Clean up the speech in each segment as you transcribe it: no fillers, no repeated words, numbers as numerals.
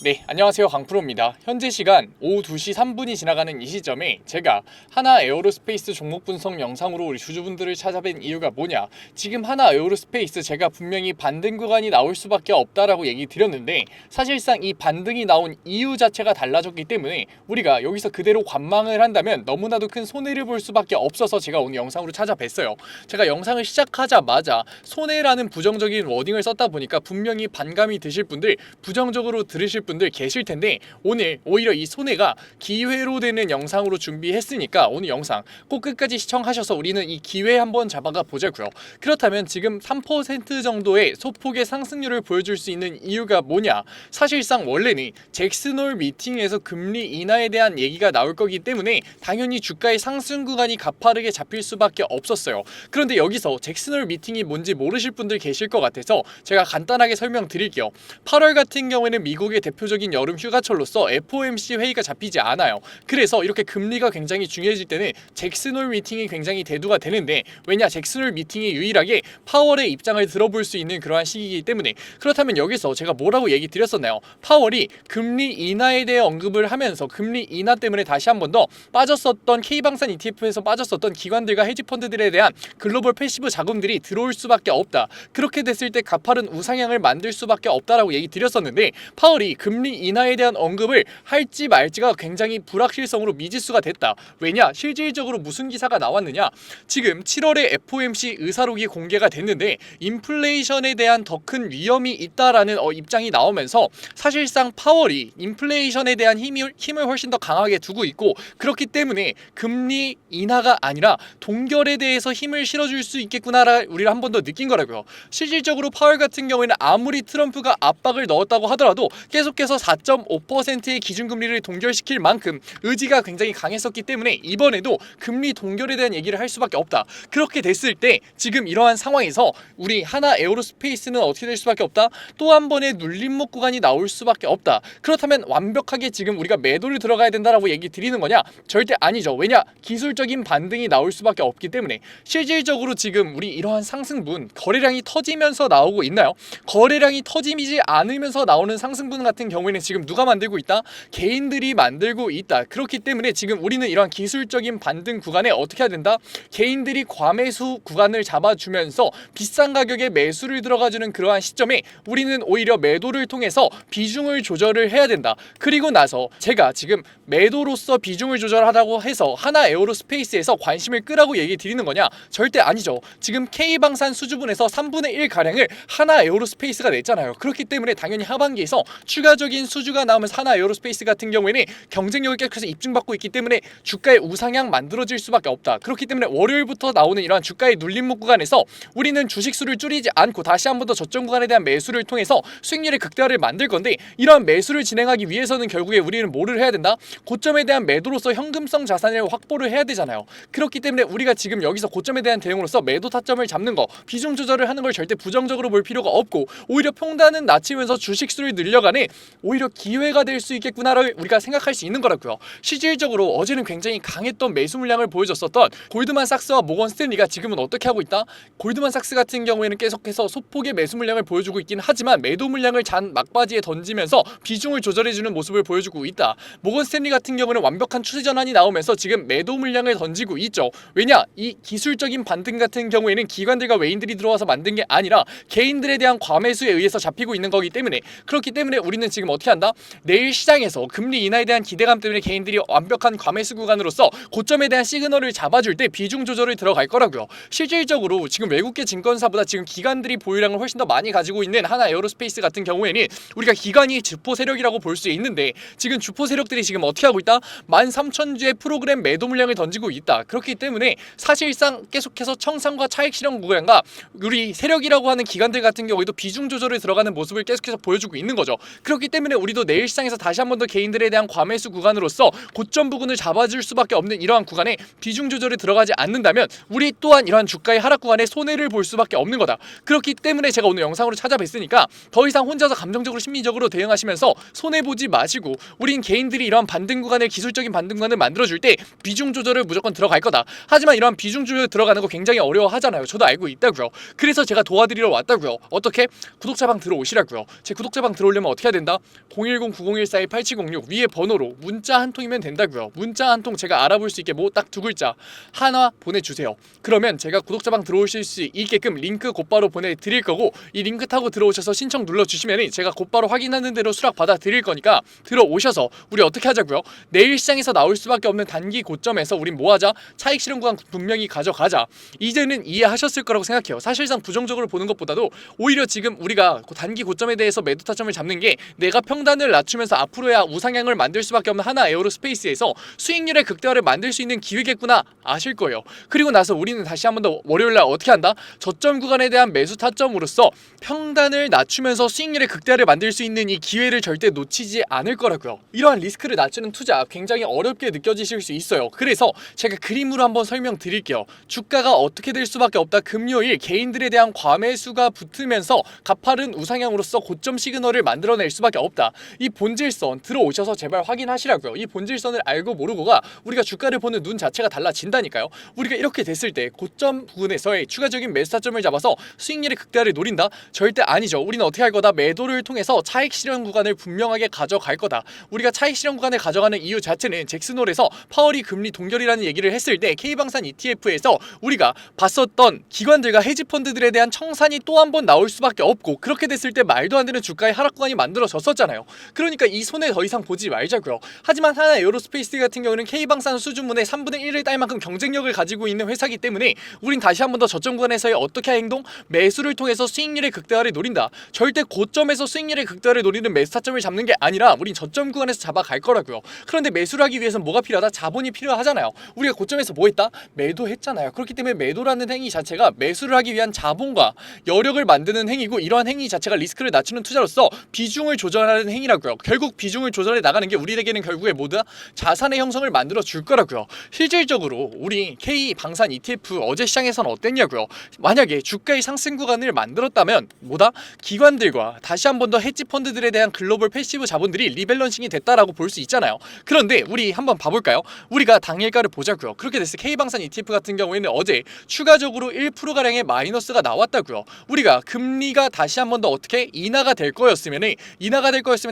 네, 안녕하세요. 강프로입니다. 현재 시간 오후 2시 3분이 지나가는 이 시점에 제가 하나 에어로스페이스 종목 분석 영상으로 우리 주주분들을 찾아뵌 이유가 뭐냐, 지금 하나 에어로스페이스 제가 분명히 반등 구간이 나올 수밖에 없다라고 얘기 드렸는데 사실상 이 반등이 나온 이유 자체가 달라졌기 때문에 우리가 여기서 그대로 관망을 한다면 너무나도 큰 손해를 볼 수밖에 없어서 제가 오늘 영상으로 찾아뵀어요. 제가 영상을 시작하자마자 손해라는 부정적인 워딩을 썼다 보니까 분명히 반감이 드실 분들, 부정적으로 들으실 분들 계실 텐데 오늘 오히려 이 손해가 기회로 되는 영상으로 준비했으니까 오늘 영상 꼭 끝까지 시청하셔서 우리는 이 기회 한번 잡아가 보자고요. 그렇다면 지금 3% 정도의 소폭의 상승률을 보여줄 수 있는 이유가 뭐냐, 사실상 원래는 잭슨홀 미팅에서 금리 인하에 대한 얘기가 나올 거기 때문에 당연히 주가의 상승 구간이 가파르게 잡힐 수밖에 없었어요. 그런데 여기서 잭슨홀 미팅이 뭔지 모르실 분들 계실 것 같아서 제가 간단하게 설명드릴게요. 8월 같은 경우에는 미국의 대표적인 여름 휴가철로서 FOMC 회의가 잡히지 않아요. 그래서 이렇게 금리가 굉장히 중요해질 때는 잭슨홀 미팅이 굉장히 대두가 되는데, 왜냐, 잭슨홀 미팅이 유일하게 파월의 입장을 들어볼 수 있는 그러한 시기이기 때문에. 그렇다면 여기서 제가 뭐라고 얘기 드렸었나요? 파월이 금리 인하에 대해 언급을 하면서 금리 인하 때문에 다시 한 번 더 빠졌었던 K방산 ETF에서 빠졌었던 기관들과 헤지펀드들에 대한 글로벌 패시브 자금들이 들어올 수밖에 없다. 그렇게 됐을 때 가파른 우상향을 만들 수밖에 없다라고 얘기 드렸었는데, 파월이 금리 인하에 대한 언급을 할지 말지가 굉장히 불확실성으로 미지수가 됐다. 왜냐, 실질적으로 무슨 기사가 나왔느냐, 지금 7월에 FOMC 의사록이 공개가 됐는데 인플레이션에 대한 더 큰 위험이 있다라는 입장이 나오면서 사실상 파월이 인플레이션에 대한 힘을 훨씬 더 강하게 두고 있고, 그렇기 때문에 금리 인하가 아니라 동결에 대해서 힘을 실어줄 수 있겠구나라 우리가 한 번 더 느낀 거라고요. 실질적으로 파월 같은 경우에는 아무리 트럼프가 압박을 넣었다고 하더라도 계속해서 4.5%의 기준금리를 동결시킬 만큼 의지가 굉장히 강했었기 때문에 이번에도 금리 동결에 대한 얘기를 할 수밖에 없다. 그렇게 됐을 때 지금 이러한 상황에서 우리 하나 에어로스페이스는 어떻게 될 수밖에 없다? 또 한 번의 눌림목 구간이 나올 수밖에 없다. 그렇다면 완벽하게 지금 우리가 매도를 들어가야 된다라고 얘기 드리는 거냐? 절대 아니죠. 왜냐? 기술적인 반등이 나올 수밖에 없기 때문에. 실질적으로 지금 우리 이러한 상승분, 거래량이 터지면서 나오고 있나요? 거래량이 터지지 않으면서 나오는 상승분 같은 경우에는 지금 누가 만들고 있다? 개인들이 만들고 있다. 그렇기 때문에 지금 우리는 이러한 기술적인 반등 구간에 어떻게 해야 된다? 개인들이 과매수 구간을 잡아주면서 비싼 가격에 매수를 들어가주는 그러한 시점에 우리는 오히려 매도를 통해서 비중을 조절을 해야 된다. 그리고 나서 제가 지금 매도로서 비중을 조절하다고 해서 하나 에어로스페이스에서 관심을 끄라고 얘기 드리는 거냐? 절대 아니죠. 지금 K방산 수주분에서 3분의 1 가량을 하나 에어로스페이스가 냈잖아요. 그렇기 때문에 당연히 하반기에서 추가적인 수주가 나오면서 하나 에어로스페이스 같은 경우에는 경쟁력을 계속해서 입증받고 있기 때문에 주가의 우상향 만들어질 수밖에 없다. 그렇기 때문에 월요일부터 나오는 이러한 주가의 눌림목 구간에서 우리는 주식수를 줄이지 않고 다시 한 번 더 저점 구간에 대한 매수를 통해서 수익률의 극대화를 만들 건데, 이러한 매수를 진행하기 위해서는 결국에 우리는 뭐를 해야 된다? 고점에 대한 매도로서 현금성 자산을 확보를 해야 되잖아요. 그렇기 때문에 우리가 지금 여기서 고점에 대한 대응으로서 매도 타점을 잡는 거, 비중 조절을 하는 걸 절대 부정적으로 볼 필요가 없고, 오히려 평단은 낮추면서 주식수를 늘려가는 오히려 기회가 될 수 있겠구나를 우리가 생각할 수 있는 거라고요. 실질적으로 어제는 굉장히 강했던 매수 물량을 보여줬었던 골드만삭스와 모건 스탠리가 지금은 어떻게 하고 있다? 골드만삭스 같은 경우에는 계속해서 소폭의 매수 물량을 보여주고 있긴 하지만 매도 물량을 잔 막바지에 던지면서 비중을 조절해주는 모습을 보여주고 있다. 모건 스탠리 같은 경우는 완벽한 추세 전환이 나오면서 지금 매도 물량을 던지고 있죠. 왜냐, 이 기술적인 반등 같은 경우에는 기관들과 외인들이 들어와서 만든 게 아니라 개인들에 대한 과매수에 의해서 잡히고 있는 거기 때문에. 그렇기 때문에 우리는 지금 어떻게 한다? 내일 시장에서 금리 인하에 대한 기대감 때문에 개인들이 완벽한 과매수 구간으로서 고점에 대한 시그널을 잡아줄 때 비중 조절을 들어갈 거라고요. 실질적으로 지금 외국계 증권사보다 지금 기관들이 보유량을 훨씬 더 많이 가지고 있는 하나 에어로스페이스 같은 경우에는 우리가 기관이 주포 세력이라고 볼 수 있는데, 지금 주포 세력들이 지금 어떻게 하고 있다? 13,000주의 프로그램 매도 물량을 던지고 있다. 그렇기 때문에 사실상 계속해서 청산과 차익 실현 구간과 우리 세력이라고 하는 기관들 같은 경우에도 비중 조절을 들어가는 모습을 계속해서 보여주고 있는 거죠. 그렇기 때문에 우리도 내일 시장에서 다시 한 번 더 개인들에 대한 과매수 구간으로서 고점 부근을 잡아줄 수밖에 없는 이러한 구간에 비중 조절이 들어가지 않는다면 우리 또한 이러한 주가의 하락 구간에 손해를 볼 수밖에 없는 거다. 그렇기 때문에 제가 오늘 영상으로 찾아뵀으니까 더 이상 혼자서 감정적으로 심리적으로 대응하시면서 손해보지 마시고, 우린 개인들이 이러한 반등 구간을, 기술적인 반등 구간을 만들어줄 때 비중 조절을 무조건 들어갈 거다. 하지만 이러한 비중 조절 들어가는 거 굉장히 어려워하잖아요. 저도 알고 있다고요. 그래서 제가 도와드리러 왔다고요. 어떻게? 구독자방 들어오시라고요. 제 구독자방 들어오려면 어떻게 해야 된다? 한다? 010-9014-8706 위에 번호로 문자 한 통이면 된다고요. 문자 한 통 제가 알아볼 수 있게 뭐 딱 두 글자 하나 보내주세요. 그러면 제가 구독자방 들어오실 수 있게끔 링크 곧바로 보내드릴 거고, 이 링크 타고 들어오셔서 신청 눌러주시면 제가 곧바로 확인하는 대로 수락 받아드릴 거니까 들어오셔서 우리 어떻게 하자고요? 내일 시장에서 나올 수밖에 없는 단기 고점에서 우린 뭐하자? 차익 실현 구간 분명히 가져가자. 이제는 이해하셨을 거라고 생각해요. 사실상 부정적으로 보는 것보다도 오히려 지금 우리가 단기 고점에 대해서 매도 타점을 잡는 게 내가 평단을 낮추면서 앞으로야 우상향을 만들 수밖에 없는 하나 에어로스페이스에서 수익률의 극대화를 만들 수 있는 기회겠구나 아실 거예요. 그리고 나서 우리는 다시 한 번 더 월요일날 어떻게 한다? 저점 구간에 대한 매수 타점으로서 평단을 낮추면서 수익률의 극대화를 만들 수 있는 이 기회를 절대 놓치지 않을 거라고요. 이러한 리스크를 낮추는 투자 굉장히 어렵게 느껴지실 수 있어요. 그래서 제가 그림으로 한번 설명드릴게요. 주가가 어떻게 될 수밖에 없다. 금요일 개인들에 대한 과매수가 붙으면서 가파른 우상향으로서 고점 시그널을 만들어낼 수밖에 없다. 이 본질선 들어오셔서 제발 확인하시라고요. 이 본질선을 알고 모르고가 우리가 주가를 보는 눈 자체가 달라진다니까요. 우리가 이렇게 됐을 때 고점 부근에서의 추가적인 매수 타점을 잡아서 수익률의 극대화를 노린다? 절대 아니죠. 우리는 어떻게 할 거다? 매도를 통해서 차익 실현 구간을 분명하게 가져갈 거다. 우리가 차익 실현 구간을 가져가는 이유 자체는 잭슨홀에서 파월이 금리 동결이라는 얘기를 했을 때 K방산 ETF에서 우리가 봤었던 기관들과 헤지펀드들에 대한 청산이 또 한 번 나올 수밖에 없고, 그렇게 됐을 때 말도 안 되는 주가의 하락 구간이 만들어졌었잖아요. 그러니까 이 손해 더 이상 보지 말자고요. 하지만 하나 에어로스페이스 같은 경우는 K방산 수준문의 3분의 1을 딸 만큼 경쟁력을 가지고 있는 회사이기 때문에 우린 다시 한 번 더 저점 구간에서의 어떻게 행동? 매수를 통해서 수익률의 극대화를 노린다. 절대 고점에서 수익률의 극대화를 노리는 매수 타점을 잡는 게 아니라 우린 저점 구간에서 잡아갈 거라고요. 그런데 매수를 하기 위해서는 뭐가 필요하다? 자본이 필요하잖아요. 우리가 고점에서 뭐 했다? 매도했잖아요. 그렇기 때문에 매도라는 행위 자체가 매수를 하기 위한 자본과 여력을 만드는 행위고, 이러한 행위 자체가 리스크를 낮추는 투자로서 비중을 조절하는 행위라고요. 결국 비중을 조절해 나가는 게 우리에게는 결국에 뭐다? 자산의 형성을 만들어 줄 거라고요. 실질적으로 우리 K 방산 ETF 어제 시장에서는 어땠냐고요. 만약에 주가의 상승 구간을 만들었다면 뭐다? 기관들과 다시 한 번 더 헤지 펀드들에 대한 글로벌 패시브 자본들이 리밸런싱이 됐다라고 볼 수 있잖아요. 그런데 우리 한번 봐볼까요? 우리가 당일가를 보자고요. 그렇게 됐을 때 K방산 ETF 같은 경우에는 어제 추가적으로 1%가량의 마이너스가 나왔다고요. 우리가 금리가 다시 한 번 더 어떻게 인하가 될 거였으면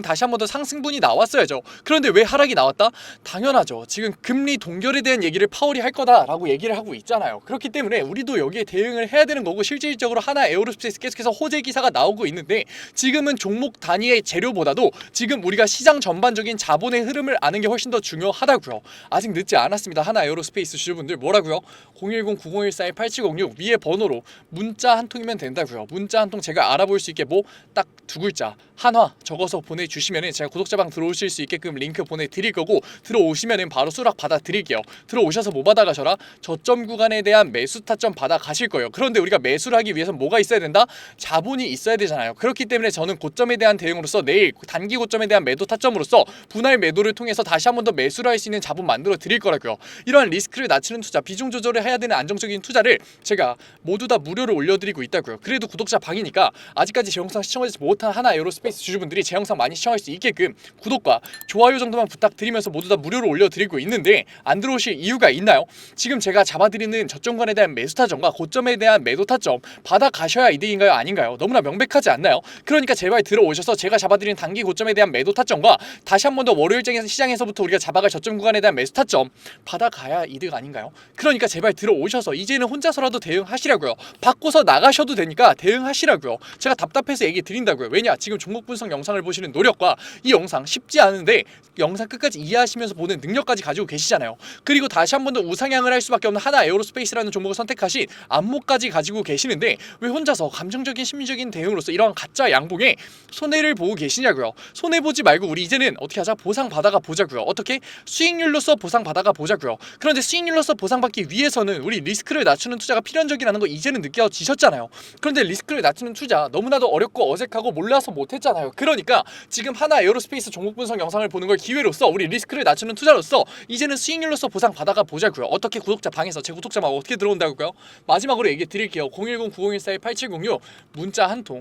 다시 한 번 더 상승분이 나왔어야죠. 그런데 왜 하락이 나왔다? 당연하죠. 지금 금리 동결에 대한 얘기를 파월이 할 거다라고 얘기를 하고 있잖아요. 그렇기 때문에 우리도 여기에 대응을 해야 되는 거고, 실질적으로 하나 에어로스페이스 계속해서 호재 기사가 나오고 있는데 지금은 종목 단위의 재료보다도 지금 우리가 시장 전반적인 자본의 흐름을 아는 게 훨씬 더 중요하다고요. 아직 늦지 않았습니다. 하나 에어로스페이스 주주분들 뭐라고요? 010-9014-8706 위에 번호로 문자 한 통이면 된다고요. 문자 한 통 제가 알아볼 수 있게 뭐 딱 두 글자 한화 적어서 보내주시면은 제가 구독자방 들어오실 수 있게끔 링크 보내드릴 거고, 들어오시면은 바로 수락 받아드릴게요. 들어오셔서 뭐 받아가셔라? 저점 구간에 대한 매수 타점 받아가실 거예요. 그런데 우리가 매수를 하기 위해서 뭐가 있어야 된다? 자본이 있어야 되잖아요. 그렇기 때문에 저는 고점에 대한 대응으로서 내일 단기 고점에 대한 매도 타점으로서 분할 매도를 통해서 다시 한 번 더 매수를 할 수 있는 자본 만들어 드릴 거라고요. 이러한 리스크를 낮추는 투자, 비중 조절을 해야 되는 안정적인 투자를 제가 모두 다 무료로 올려드리고 있다고요. 그래도 구독자 방이니까 아직까지 제 영상 시청하지 못한 하나 에어로스페이스 주주분들이 제 영상 많이 시청할 수 있게끔 구독과 좋아요 정도만 부탁드리면서 모두 다 무료로 올려드리고 있는데, 안 들어오실 이유가 있나요? 지금 제가 잡아드리는 저점간에 대한 매수 타점과 고점에 대한 매도 타점 받아가셔야 이득인가요? 아닌가요? 너무나 명백하지 않나요? 그러니까 제발 들어오셔서 제가 잡아드리는 단기 고점에 대한 매도 타점과 다시 한 번 더 월요일 시장에서부터 우리가 잡아갈 저점 구간에 대한 매수 타점 받아가야 이득 아닌가요? 그러니까 제발 들어오셔서 이제는 혼자서라도 대응하시라고요. 바꿔서 나가셔도 되니까 대응하시라고요. 제가 답답해서 얘기 드린다고요. 왜냐? 지금 종목 분석 영상을 보시는 노력과 이 영상 쉽지 않은데 영상 끝까지 이해하시면서 보는 능력까지 가지고 계시잖아요. 그리고 다시 한 번 더 우상향을 할 수밖에 없는 하나 에어로스페이스라는 종목을 선택하신 안목까지 가지고 계시는데 왜 혼자서 감정적인 심리적인 대응으로서 이러한 가짜 양봉에 손해를 보고 계시냐고요. 손해보지 말고 우리 이제는 어떻게 하자? 보상 받아가 보자고요. 어떻게? 수익률로서 보상 받아가 보자고요. 그런데 수익률로서 보상받기 위해서는 우리 리스크를 낮추는 투자가 필연적이라는 거 이제는 느껴지셨잖아요. 그런데 리스크를 낮추는 투자 너무나도 어렵고 어색하고 몰라서 못했잖아요. 그러니까 지금 하나 에어로스페이스 종목 분석 영상을 보는 걸 기회로서 우리 리스크를 낮추는 투자로서 이제는 수익률로서 보상 받아가 보자고요. 어떻게? 구독자 방에서 제 구독자만 어떻게 들어온다고요? 마지막으로 얘기 드릴게요. 010-9014-8706 문자 한 통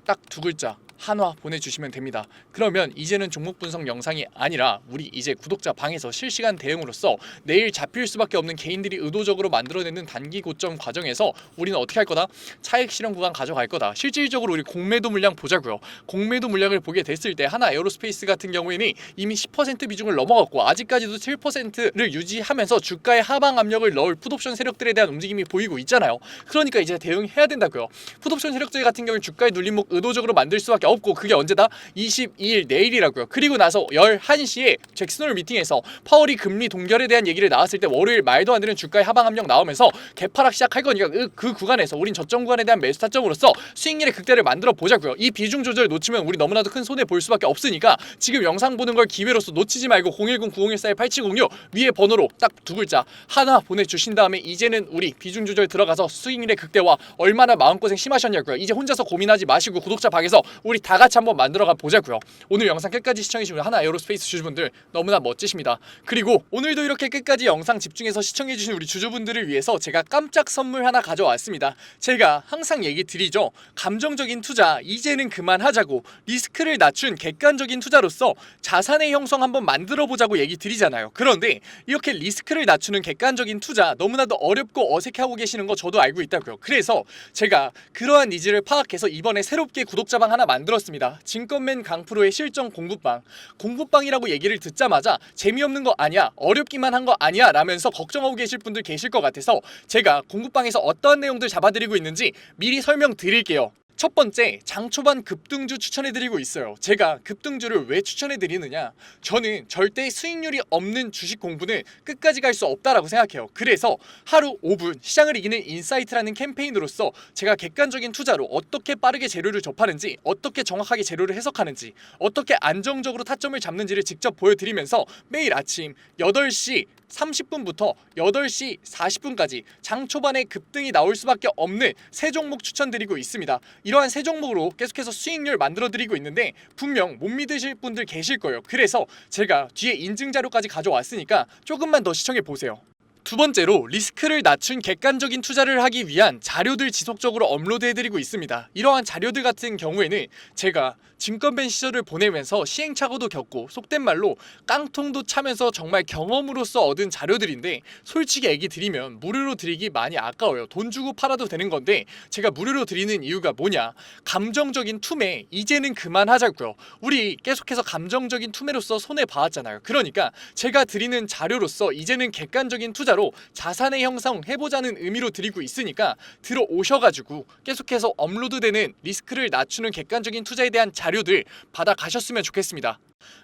딱 두 글자 한화 보내주시면 됩니다. 그러면 이제는 종목 분석 영상이 아니라 우리 이제 구독자 방에서 실시간 대응으로서 내일 잡힐 수밖에 없는 개인들이 의도적으로 만들어내는 단기 고점 과정에서 우리는 어떻게 할 거다? 차익 실현 구간 가져갈 거다. 실질적으로 우리 공매도 물량 보자고요. 공매도 물량을 보게 됐을 때 하나 에어로스페이스 같은 경우에는 이미 10% 비중을 넘어갔고 아직까지도 7%를 유지하면서 주가의 하방 압력을 넣을 풋옵션 세력들에 대한 움직임이 보이고 있잖아요. 그러니까 이제 대응해야 된다고요. 풋옵션 세력들 같은 경우는 주가의 눌림목 의도적으로 만들 수밖에 없고 그게 언제다? 22일 내일이라고요. 그리고 나서 11시에 잭슨홀 미팅에서 파월이 금리 동결에 대한 얘기를 나왔을 때 월요일 말도 안 되는 주가의 하방 압력 나오면서 개파락 시작할 거니까 그 구간에서 우린 저점 구간에 대한 매수 타점으로서 수익률의 극대를 만들어 보자고요. 이 비중 조절 놓치면 우리 너무나도 큰 손해 볼 수밖에 없으니까 지금 영상 보는 걸 기회로서 놓치지 말고 010-9014-8706 위에 번호로 딱 두 글자 하나 보내주신 다음에 이제는 우리 비중 조절 들어가서 수익률의 극대화 얼마나 마음고생 심하셨냐고요. 이제 혼자서 고민하지 마시고 구독자 방에서 우리 다 같이 한번 만들어가 보자고요. 오늘 영상 끝까지 시청해주신 하나 에어로스페이스 주주분들 너무나 멋지십니다. 그리고 오늘도 이렇게 끝까지 영상 집중해서 시청해주신 우리 주주분들을 위해서 제가 깜짝 선물 하나 가져왔습니다. 제가 항상 얘기 드리죠. 감정적인 투자 이제는 그만하자고 리스크를 낮춘 객관적인 투자로서 자산의 형성 한번 만들어보자고 얘기 드리잖아요. 그런데 이렇게 리스크를 낮추는 객관적인 투자 너무나도 어렵고 어색해하고 계시는 거 저도 알고 있다고요. 그래서 제가 그러한 니즈를 파악해서 이번에 새롭게 구독자방 하나 만들었습니다. 증권맨 강프로의 실전 공부방. 공부방이라고 얘기를 듣자마자 재미없는 거 아니야, 어렵기만 한 거 아니야 라면서 걱정하고 계실 분들 계실 것 같아서 제가 공부방에서 어떠한 내용들 잡아드리고 있는지 미리 설명드릴게요. 첫 번째, 장 초반 급등주 추천해드리고 있어요. 제가 급등주를 왜 추천해드리느냐, 저는 절대 수익률이 없는 주식 공부는 끝까지 갈 수 없다라고 생각해요. 그래서 하루 5분 시장을 이기는 인사이트라는 캠페인으로서 제가 객관적인 투자로 어떻게 빠르게 재료를 접하는지, 어떻게 정확하게 재료를 해석하는지, 어떻게 안정적으로 타점을 잡는지를 직접 보여드리면서 매일 아침 8시 30분부터 8시 40분까지 장 초반에 급등이 나올 수밖에 없는 세 종목 추천드리고 있습니다. 이러한 세 종목으로 계속해서 수익률 만들어드리고 있는데 분명 못 믿으실 분들 계실 거예요. 그래서 제가 뒤에 인증 자료까지 가져왔으니까 조금만 더 시청해보세요. 두 번째로 리스크를 낮춘 객관적인 투자를 하기 위한 자료들 지속적으로 업로드해드리고 있습니다. 이러한 자료들 같은 경우에는 제가 증권맨 시절을 보내면서 시행착오도 겪고 속된 말로 깡통도 차면서 정말 경험으로서 얻은 자료들인데 솔직히 얘기 드리면 무료로 드리기 많이 아까워요. 돈 주고 팔아도 되는 건데 제가 무료로 드리는 이유가 뭐냐, 감정적인 투매 이제는 그만하자고요. 우리 계속해서 감정적인 투매로서 손해봐왔잖아요. 그러니까 제가 드리는 자료로서 이제는 객관적인 투자로 자산의 형성 해보자는 의미로 드리고 있으니까 들어오셔가지고 계속해서 업로드되는 리스크를 낮추는 객관적인 투자에 대한 자료들 받아가셨으면 좋겠습니다.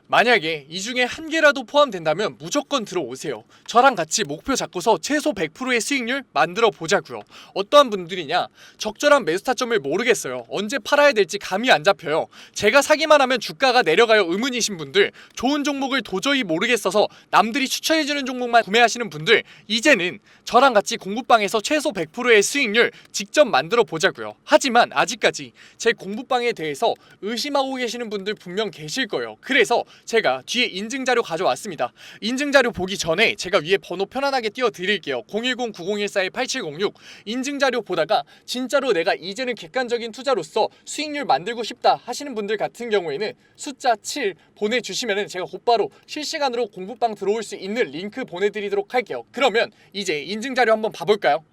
만약에 이 중에 한 개라도 포함된다면 무조건 들어오세요. 저랑 같이 목표 잡고서 최소 100%의 수익률 만들어 보자고요. 어떠한 분들이냐, 적절한 매수 타점을 모르겠어요. 언제 팔아야 될지 감이 안 잡혀요. 제가 사기만 하면 주가가 내려가요 의문이신 분들, 좋은 종목을 도저히 모르겠어서 남들이 추천해주는 종목만 구매하시는 분들, 이제는 저랑 같이 공부방에서 최소 100%의 수익률 직접 만들어 보자고요. 하지만 아직까지 제 공부방에 대해서 의심하고 계시는 분들 분명 계실 거예요. 그래서 제가 뒤에 인증자료 가져왔습니다. 인증자료 보기 전에 제가 위에 번호 편안하게 띄워드릴게요. 010-9014-8706 인증자료 보다가 진짜로 내가 이제는 객관적인 투자로서 수익률 만들고 싶다 하시는 분들 같은 경우에는 숫자 7 보내주시면 제가 곧바로 실시간으로 공부방 들어올 수 있는 링크 보내드리도록 할게요. 그러면 이제 인증자료 한번 봐볼까요?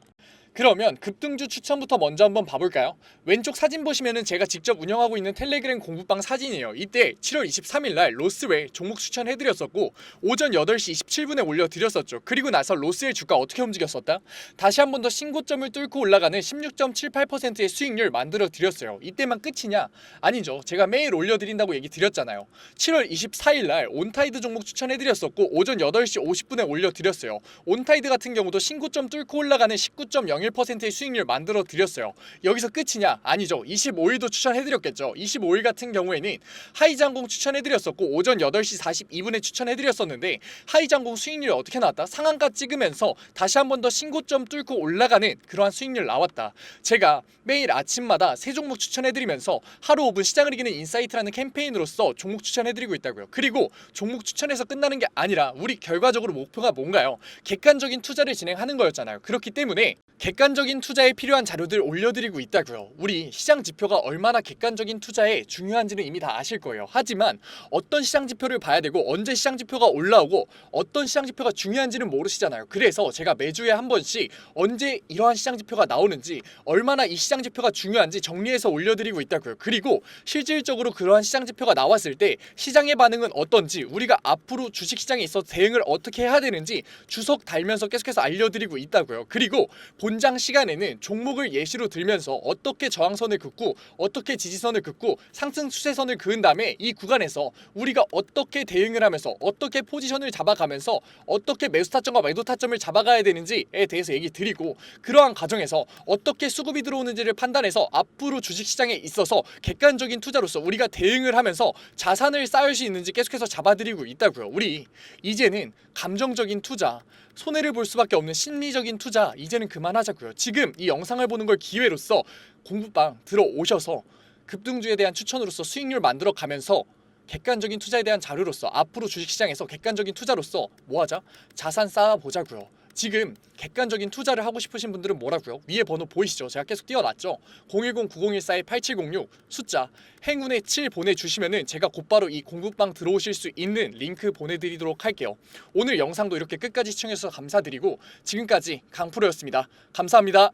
그러면 급등주 추천부터 먼저 한번 봐볼까요? 왼쪽 사진 보시면은 제가 직접 운영하고 있는 텔레그램 공부방 사진이에요. 이때 7월 23일날 로스웰 종목 추천해드렸었고 오전 8시 27분에 올려드렸었죠. 그리고 나서 로스웰 주가 어떻게 움직였었다? 다시 한 번 더 신고점을 뚫고 올라가는 16.78%의 수익률 만들어드렸어요. 이때만 끝이냐? 아니죠. 제가 매일 올려드린다고 얘기 드렸잖아요. 7월 24일날 온타이드 종목 추천해드렸었고 오전 8시 50분에 올려드렸어요. 온타이드 같은 경우도 신고점 뚫고 올라가는 19.01%의 수익률 만들어 드렸어요. 여기서 끝이냐? 아니죠. 25일도 추천해드렸겠죠. 25일 같은 경우에는 하이장공 추천해드렸었고 오전 8시 42분에 추천해드렸었는데 하이장공 수익률이 어떻게 나왔다? 상한가 찍으면서 다시 한 번 더 신고점 뚫고 올라가는 그러한 수익률 나왔다. 제가 매일 아침마다 세 종목 추천해드리면서 하루 5분 시장을 이기는 인사이트라는 캠페인으로서 종목 추천해드리고 있다고요. 그리고 종목 추천해서 끝나는 게 아니라 우리 결과적으로 목표가 뭔가요? 객관적인 투자를 진행하는 거였잖아요. 그렇기 때문에 객관적인 투자에 필요한 자료들 올려드리고 있다고요. 우리 시장 지표가 얼마나 객관적인 투자에 중요한지는 이미 다 아실 거예요. 하지만 어떤 시장 지표를 봐야 되고 언제 시장 지표가 올라오고 어떤 시장 지표가 중요한지는 모르시잖아요. 그래서 제가 매주에 한 번씩 언제 이러한 시장 지표가 나오는지 얼마나 이 시장 지표가 중요한지 정리해서 올려드리고 있다고요. 그리고 실질적으로 그러한 시장 지표가 나왔을 때 시장의 반응은 어떤지, 우리가 앞으로 주식시장에 있어서 대응을 어떻게 해야 되는지 주석 달면서 계속해서 알려드리고 있다고요. 그리고 본장 시간에는 종목을 예시로 들면서 어떻게 저항선을 긋고 어떻게 지지선을 긋고 상승 추세선을 그은 다음에 이 구간에서 우리가 어떻게 대응을 하면서 어떻게 포지션을 잡아가면서 어떻게 매수 타점과 매도 타점을 잡아가야 되는지에 대해서 얘기 드리고, 그러한 과정에서 어떻게 수급이 들어오는지를 판단해서 앞으로 주식시장에 있어서 객관적인 투자로서 우리가 대응을 하면서 자산을 쌓을 수 있는지 계속해서 잡아드리고 있다고요. 우리 이제는 감정적인 투자, 손해를 볼 수밖에 없는 심리적인 투자 이제는 그만하자고요. 지금 이 영상을 보는 걸 기회로서 공부방 들어오셔서 급등주에 대한 추천으로서 수익률 만들어 가면서 객관적인 투자에 대한 자료로서 앞으로 주식시장에서 객관적인 투자로서 뭐하자? 자산 쌓아보자고요. 지금 객관적인 투자를 하고 싶으신 분들은 뭐라고요? 위에 번호 보이시죠? 제가 계속 띄워놨죠? 010-9014-8706 숫자 행운의 7 보내주시면은 제가 곧바로 이 공부방 들어오실 수 있는 링크 보내드리도록 할게요. 오늘 영상도 이렇게 끝까지 시청해주셔서 감사드리고 지금까지 강프로였습니다. 감사합니다.